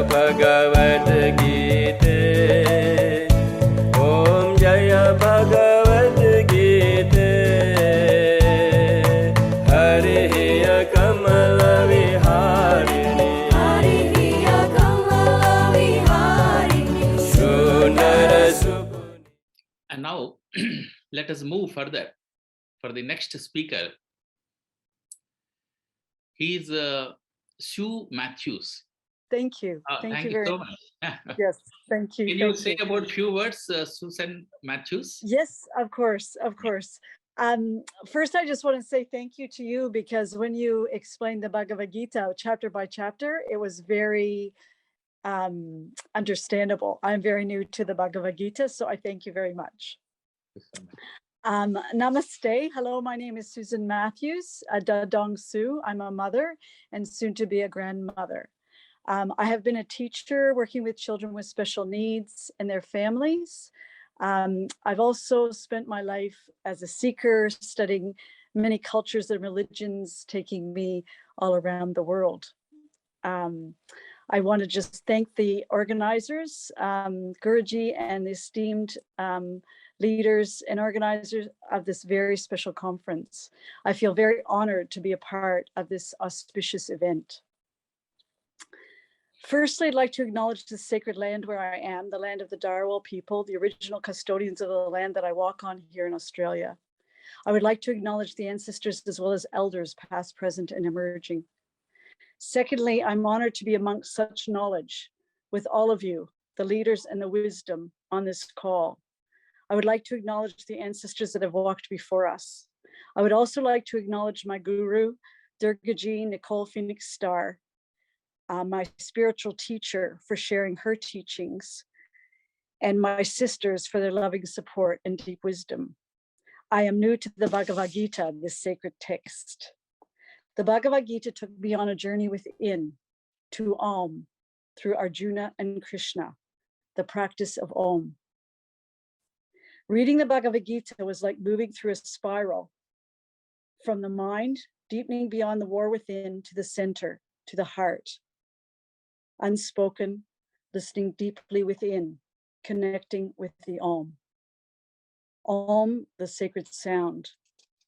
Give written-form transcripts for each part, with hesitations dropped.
Bhagavad Gītā Om Jaya Bhagavad Gītā Hariya Kamala Viharini Hariya Kamala Viharini Sunara Subuni. And now let us move further for the next speaker. He is Sue Matthews. Thank you. Thank you very so much. much. Yes, thank you. Can you say about a few words, Susan Matthews? Yes, of course, of course. First, I just want to say thank you to you, because when you explained the Bhagavad Gītā chapter by chapter, it was very understandable. I'm very new to the Bhagavad Gītā, so I thank you very much. Namaste. Hello, my name is Susan Matthews, Dadong Su. I'm a mother and soon to be a grandmother. I have been a teacher working with children with special needs and their families. I've also spent my life as a seeker, studying many cultures and religions, taking me all around the world. I want to just thank the organizers, Guruji, and the esteemed leaders and organizers of this very special conference. I feel very honored to be a part of this auspicious event. Firstly, I'd like to acknowledge the sacred land where I am, the land of the Darwal people, the original custodians of the land that I walk on here in Australia. I would like to acknowledge the ancestors as well as elders, past, present, and emerging. Secondly, I'm honored to be amongst such knowledge with all of you, the leaders and the wisdom on this call. I would like to acknowledge the ancestors that have walked before us. I would also like to acknowledge my guru, Durgaji Nicole Phoenix Star, my spiritual teacher, for sharing her teachings, and my sisters for their loving support and deep wisdom. I am new to the Bhagavad Gītā, this sacred text. The Bhagavad Gītā took me on a journey within, to Om, through Arjuna and Krishna, the practice of Om. Reading the Bhagavad Gītā was like moving through a spiral, from the mind, deepening beyond the war within, to the center, to the heart. Unspoken, listening deeply within, connecting with the Om. Om, the sacred sound.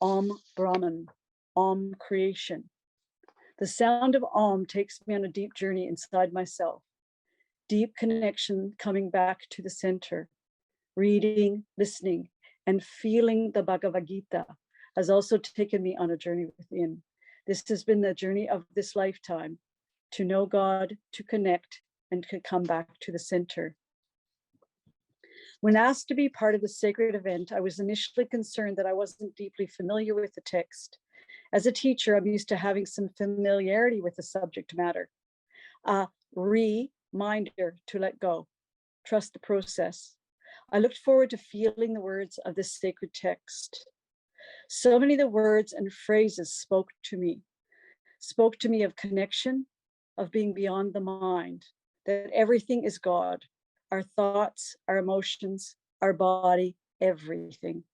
Om Brahman. Om creation. The sound of Om takes me on a deep journey inside myself. Deep connection coming back to the center. Reading, listening, and feeling the Bhagavad Gītā has also taken me on a journey within. This has been the journey of this lifetime, to know God, to connect, and to come back to the center. When asked to be part of the sacred event, I was initially concerned that I wasn't deeply familiar with the text. As a teacher, I'm used to having some familiarity with the subject matter. A reminder to let go, trust the process. I looked forward to feeling the words of this sacred text. So many of the words and phrases spoke to me of connection, of being beyond the mind, that everything is God, our thoughts, our emotions, our body, everything.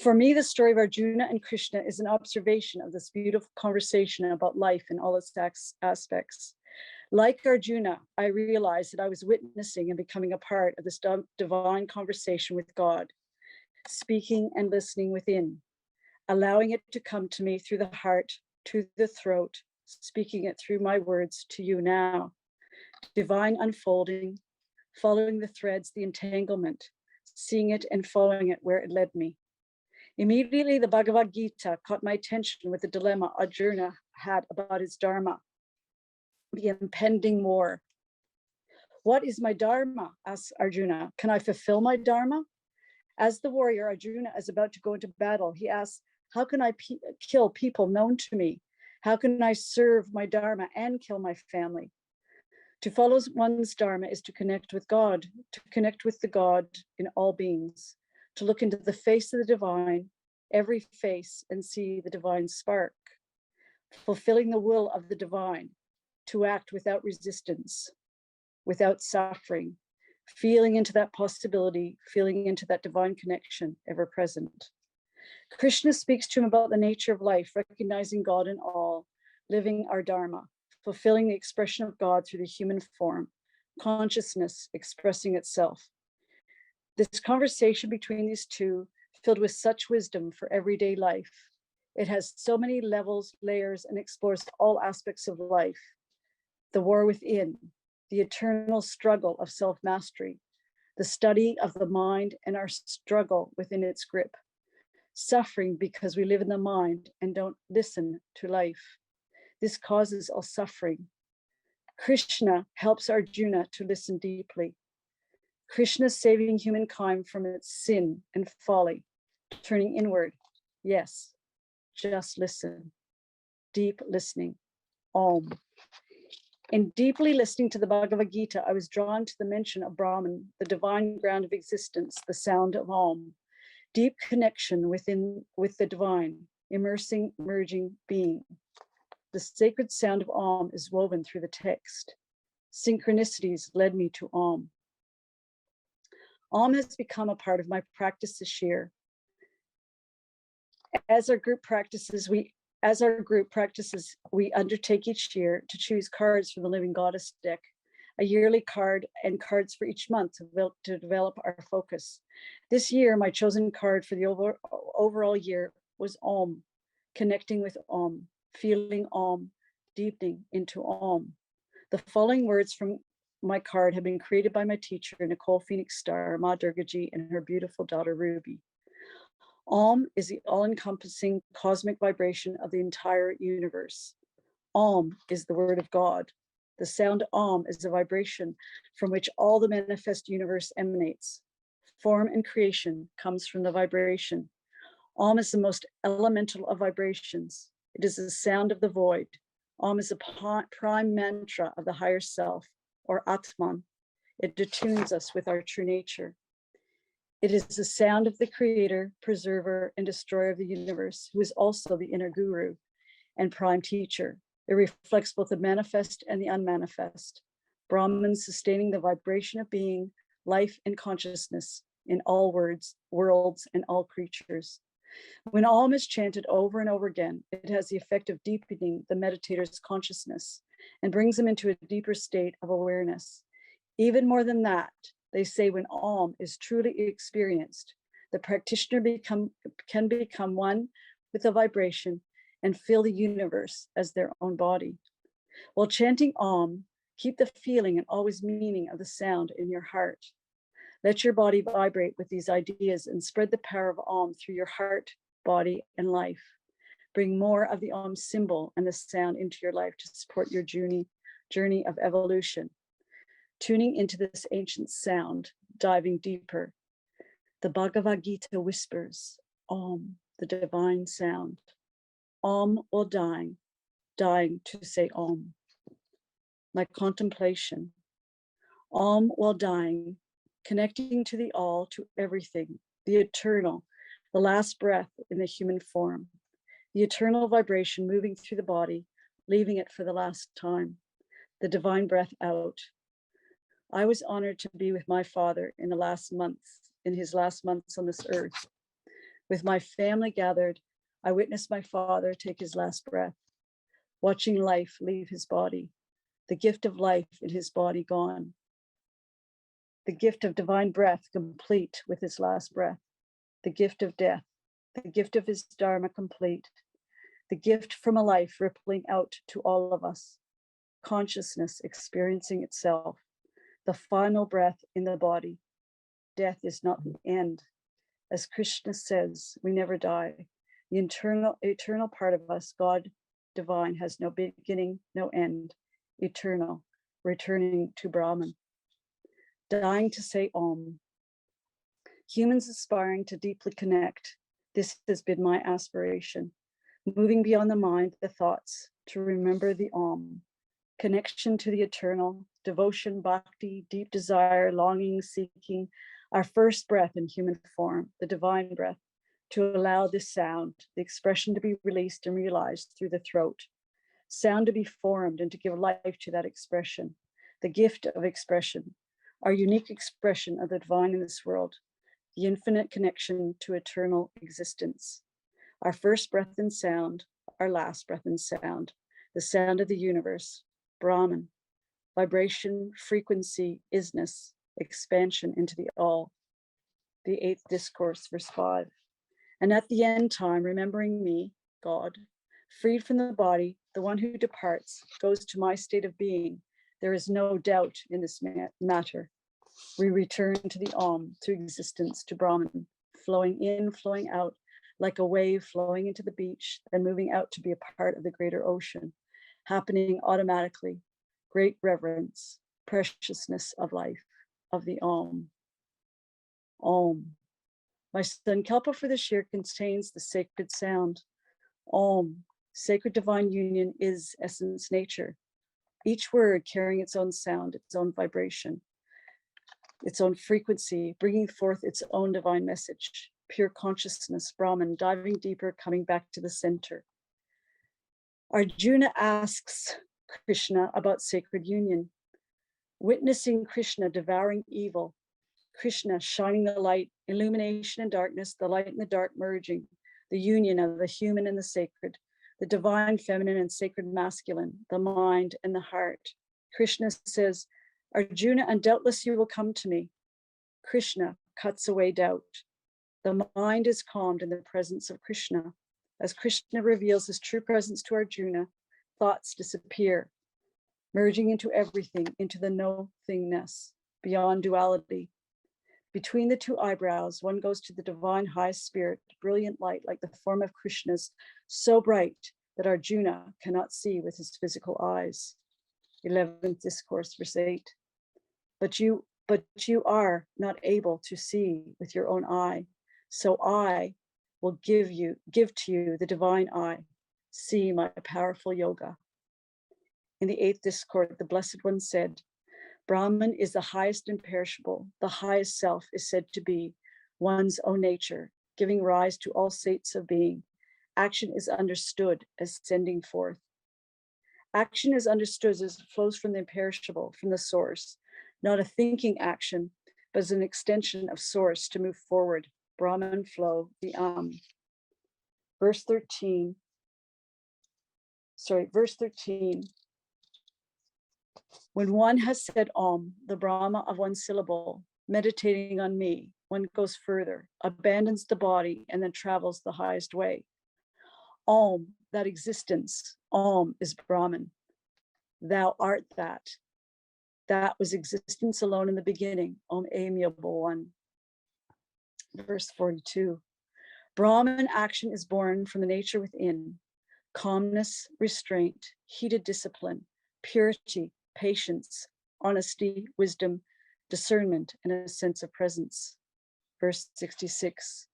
For me, the story of Arjuna and Krishna is an observation of this beautiful conversation about life in all its aspects. Like Arjuna, I realized that I was witnessing and becoming a part of this divine conversation with God, speaking and listening within, allowing it to come to me through the heart, to the throat, speaking it through my words to you now. Divine unfolding, following the threads, the entanglement, seeing it and following it where it led me. Immediately, the Bhagavad Gītā caught my attention with the dilemma Arjuna had about his dharma, the impending war. What is my dharma? Asks Arjuna. Can I fulfill my dharma? As the warrior, Arjuna is about to go into battle. He asks, how can I kill people known to me? How can I serve my dharma and kill my family? To follow one's dharma is to connect with God, to connect with the God in all beings, to look into the face of the divine, every face, and see the divine spark. Fulfilling the will of the divine, to act without resistance, without suffering, feeling into that possibility, feeling into that divine connection, ever present. Krishna speaks to him about the nature of life, recognizing God in all, living our dharma, fulfilling the expression of God through the human form, consciousness expressing itself. This conversation between these two, filled with such wisdom for everyday life. It has so many levels, layers, and explores all aspects of life. The war within, the eternal struggle of self-mastery, the study of the mind and our struggle within its grip, suffering because we live in the mind and don't listen to life. This causes all suffering. Krishna helps Arjuna to listen deeply. Krishna saving humankind from its sin and folly, turning inward. Yes, just listen. Deep listening. Om. In deeply listening to the Bhagavad Gītā, I was drawn to the mention of Brahman, the divine ground of existence, the sound of Om. Deep connection with the divine, immersing, merging being. The sacred sound of Om is woven through the text. Synchronicities led me to Om. Om has become a part of my practice this year. As our group practices, we undertake each year to choose cards from the Living Goddess deck, a yearly card and cards for each month to develop our focus. This year, my chosen card for the overall year was Om, connecting with Om, feeling Om, deepening into Om. The following words from my card have been created by my teacher, Nicole Phoenix Star, Ma Durgaji, and her beautiful daughter, Ruby. Om is the all-encompassing cosmic vibration of the entire universe. Om is the word of God. The sound Om is a vibration from which all the manifest universe emanates. Form and creation comes from the vibration. Om is the most elemental of vibrations. It is the sound of the void. Om is a prime mantra of the higher self, or Atman. It attunes us with our true nature. It is the sound of the creator, preserver, and destroyer of the universe, who is also the inner guru and prime teacher. It reflects both the manifest and the unmanifest. Brahman sustaining the vibration of being, life, and consciousness in all worlds, and all creatures. When Om is chanted over and over again, it has the effect of deepening the meditator's consciousness and brings them into a deeper state of awareness. Even more than that, they say when Om is truly experienced, the practitioner can become one with the vibration and feel the universe as their own body. While chanting Om, keep the feeling and always meaning of the sound in your heart. Let your body vibrate with these ideas and spread the power of Om through your heart, body, and life. Bring more of the Om symbol and the sound into your life to support your journey of evolution. Tuning into this ancient sound, diving deeper. The Bhagavad Gītā whispers, Om, the divine sound. Om while dying to say Om. My contemplation. Om while dying, connecting to the all, to everything, the eternal, the last breath in the human form, the eternal vibration moving through the body, leaving it for the last time, the divine breath out. I was honored to be with my father in his last months on this earth. With my family gathered, I witnessed my father take his last breath, watching life leave his body, the gift of life in his body gone, the gift of divine breath complete with his last breath, the gift of death, the gift of his dharma complete, the gift from a life rippling out to all of us, consciousness experiencing itself, the final breath in the body. Death is not the end. As Krishna says, we never die. The eternal part of us, God divine, has no beginning, no end, eternal, returning to Brahman. Dying to say Om. Humans aspiring to deeply connect. This has been my aspiration. Moving beyond the mind, the thoughts, to remember the Om. Connection to the eternal, devotion, bhakti, deep desire, longing, seeking, our first breath in human form, the divine breath, to allow this sound, the expression to be released and realized through the throat, sound to be formed and to give life to that expression, the gift of expression, our unique expression of the divine in this world, the infinite connection to eternal existence, our first breath in sound, our last breath in sound, the sound of the universe, Brahman. Vibration, frequency, isness, expansion into the all. The 8th discourse, verse 5. And at the end time, remembering me, God, freed from the body, the one who departs, goes to my state of being. There is no doubt in this matter. We return to the Om, to existence, to Brahman, flowing in, flowing out, like a wave flowing into the beach, then moving out to be a part of the greater ocean, happening automatically. Great reverence, preciousness of life, of the Om. Om. My Sankalpa for this year contains the sacred sound. Om, sacred divine union is essence nature. Each word carrying its own sound, its own vibration, its own frequency, bringing forth its own divine message. Pure consciousness, Brahman, diving deeper, coming back to the center. Arjuna asks Krishna about sacred union. Witnessing Krishna devouring evil, Krishna shining the light, illumination and darkness, the light and the dark merging, the union of the human and the sacred, the divine feminine and sacred masculine, the mind and the heart. Krishna says, Arjuna, and doubtless you will come to me. Krishna cuts away doubt. The mind is calmed in the presence of Krishna. As Krishna reveals his true presence to Arjuna, thoughts disappear, merging into everything, into the no-thingness, beyond duality. Between the two eyebrows, one goes to the divine high spirit, brilliant light like the form of Krishna's, so bright that Arjuna cannot see with his physical eyes. 11th discourse, verse 8. But you are not able to see with your own eye, so I will give to you the divine eye. See my powerful yoga. In the 8th discourse, the Blessed One said, Brahman is the highest imperishable. The highest self is said to be one's own nature, giving rise to all states of being. Action is understood as sending forth. Action is understood as it flows from the imperishable, from the source, not a thinking action, but as an extension of source to move forward. Brahman flow, the Verse 13. When one has said Om, the Brahma of one syllable, meditating on me, one goes further, abandons the body, and then travels the highest way. Om, that existence, Om is Brahman. Thou art that. That was existence alone in the beginning, Om amiable one. Verse 42. Brahman action is born from the nature within, calmness, restraint, heated discipline, purity, patience, honesty, wisdom, discernment, and a sense of presence. Verse 66.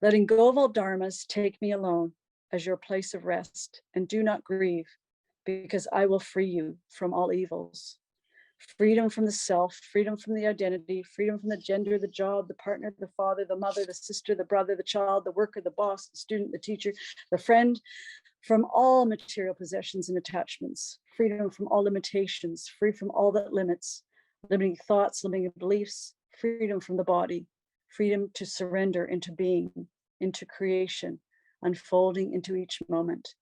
Letting go of all dharmas, take me alone as your place of rest, and do not grieve, because I will free you from all evils. Freedom from the self, freedom from the identity, freedom from the gender, the job, the partner, the father, the mother, the sister, the brother, the child, the worker, the boss, the student, the teacher, the friend, from all material possessions and attachments, freedom from all limitations, free from all that limits, limiting thoughts, limiting beliefs, freedom from the body, freedom to surrender into being, into creation, unfolding into each moment.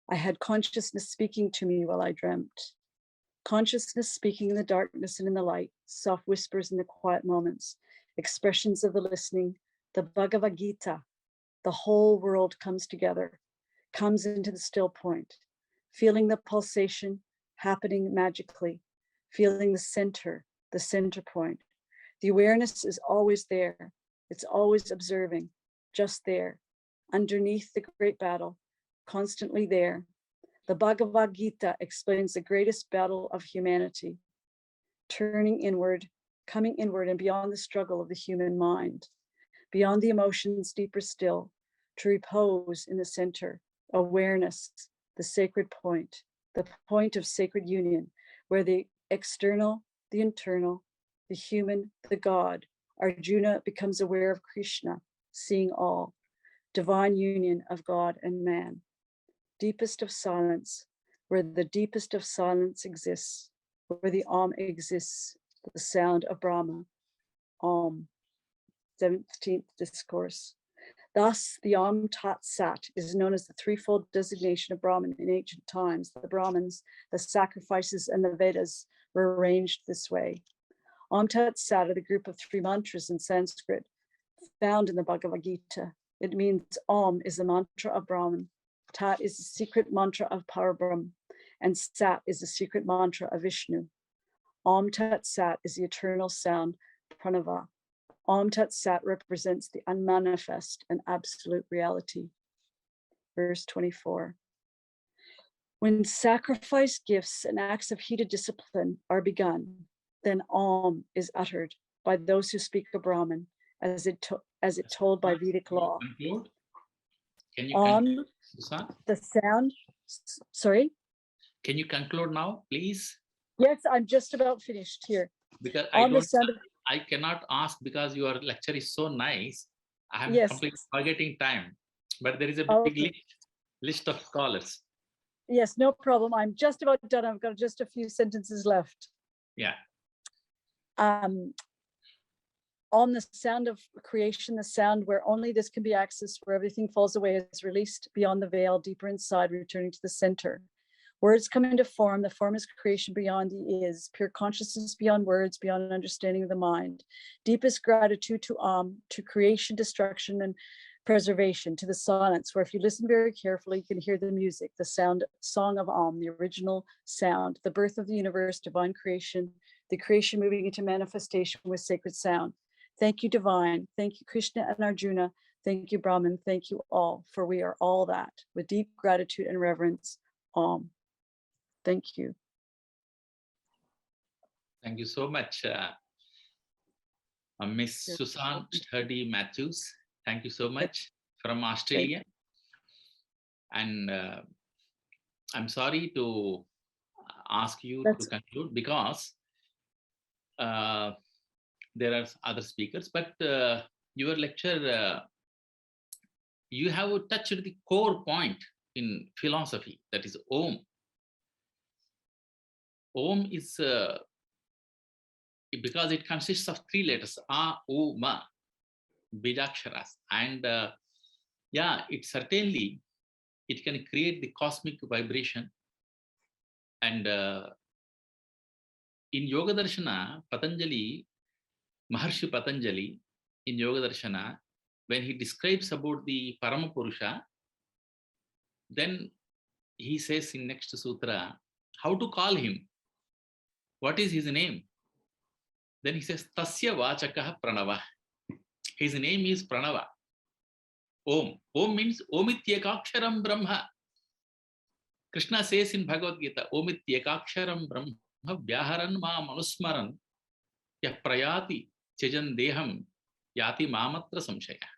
I had consciousness speaking to me while I dreamt. Consciousness speaking in the darkness and in the light, soft whispers in the quiet moments, expressions of the listening, the Bhagavad Gītā. The whole world comes together, comes into the still point, feeling the pulsation happening magically, feeling the center point. The awareness is always there. It's always observing, just there, underneath the great battle, constantly there. The Bhagavad Gītā explains the greatest battle of humanity, turning inward, coming inward and beyond the struggle of the human mind, beyond the emotions, deeper still, to repose in the center, awareness, the sacred point, the point of sacred union, where the external, the internal, the human, the God, Arjuna becomes aware of Krishna, seeing all, divine union of God and man, deepest of silence, where the deepest of silence exists, where the Om exists, the sound of Brahma, Om. 17th discourse. Thus, the Om Tat Sat is known as the threefold designation of Brahman in ancient times. The Brahmins, the sacrifices, and the Vedas were arranged this way. Om Tat Sat are the group of 3 mantras in Sanskrit found in the Bhagavad Gītā. It means Om is the mantra of Brahman, Tat is the secret mantra of Parabrahm, and Sat is the secret mantra of Vishnu. Om Tat Sat is the eternal sound, Pranava. Om Tat Sat represents the unmanifest and absolute reality. Verse 24. When sacrifice, gifts, and acts of heated discipline are begun, then Om is uttered by those who speak of Brahman, as it told by Vedic law. Can you Om, conclude, Susan? the sound, sorry? Can you conclude now, please? Yes, I'm just about finished here. Because I cannot ask because your lecture is so nice. I am completely forgetting time, but there is a big list of scholars. Yes, no problem. I'm just about done. I've got just a few sentences left. Yeah. On the sound of creation, the sound where only this can be accessed, where everything falls away, is released beyond the veil, deeper inside, returning to the center. Words come into form. The form is creation beyond the is, pure consciousness beyond words, beyond understanding of the mind. Deepest gratitude to to creation, destruction, and preservation, to the silence, where if you listen very carefully, you can hear the music, the song of the original sound, the birth of the universe, divine creation, the creation moving into manifestation with sacred sound. Thank you, divine. Thank you, Krishna and Arjuna. Thank you, Brahman. Thank you all, for we are all that. With deep gratitude and reverence, Om. Thank you. Thank you so much, Miss Susan Sturdy Matthews. Thank you so much from Australia. And I'm sorry to ask you to conclude because there are other speakers, but your lecture, you have touched the core point in philosophy, that is Om. Om is, because it consists of 3 letters, A, U, Ma, Bijaksharas. And yeah, it certainly, it can create the cosmic vibration. And in Yoga Darshana, Patanjali, Maharshi Patanjali, in Yoga Darshana, when he describes about the Paramapurusha, then he says in next sutra, how to call him? What is his name? Then he says, Tasya Vachakah Pranava. His name is Pranava. Om. Om means Omityekaksharam Brahma. Krishna says in Bhagavad Gītā, Omityekaksharam Brahma Vyaharan ma manusmaran yah prayati chajan deham yati mamatra samshaya.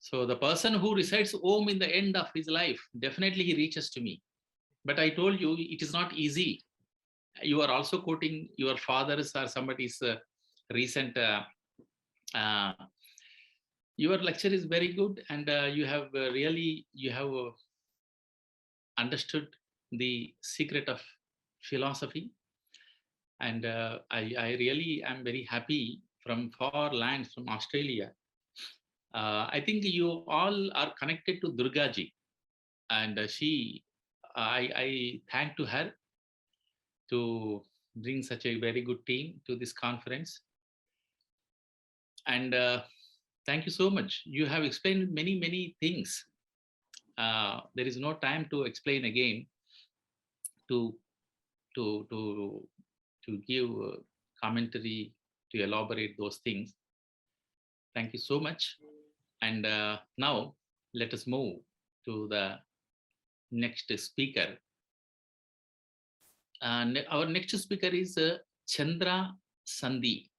So the person who recites Om in the end of his life, definitely he reaches to me. But I told you, it is not easy. You are also quoting your father's or somebody's recent, your lecture is very good, and you have really, understood the secret of philosophy. And I really am very happy from far lands, from Australia. I think you all are connected to Durga ji, and I thank to her to bring such a very good team to this conference. And thank you so much. You have explained many, many things. There is no time to explain again, to give commentary, to elaborate those things. Thank you so much. And now let us move to the next speaker. Our next speaker is Chandra Sandhi.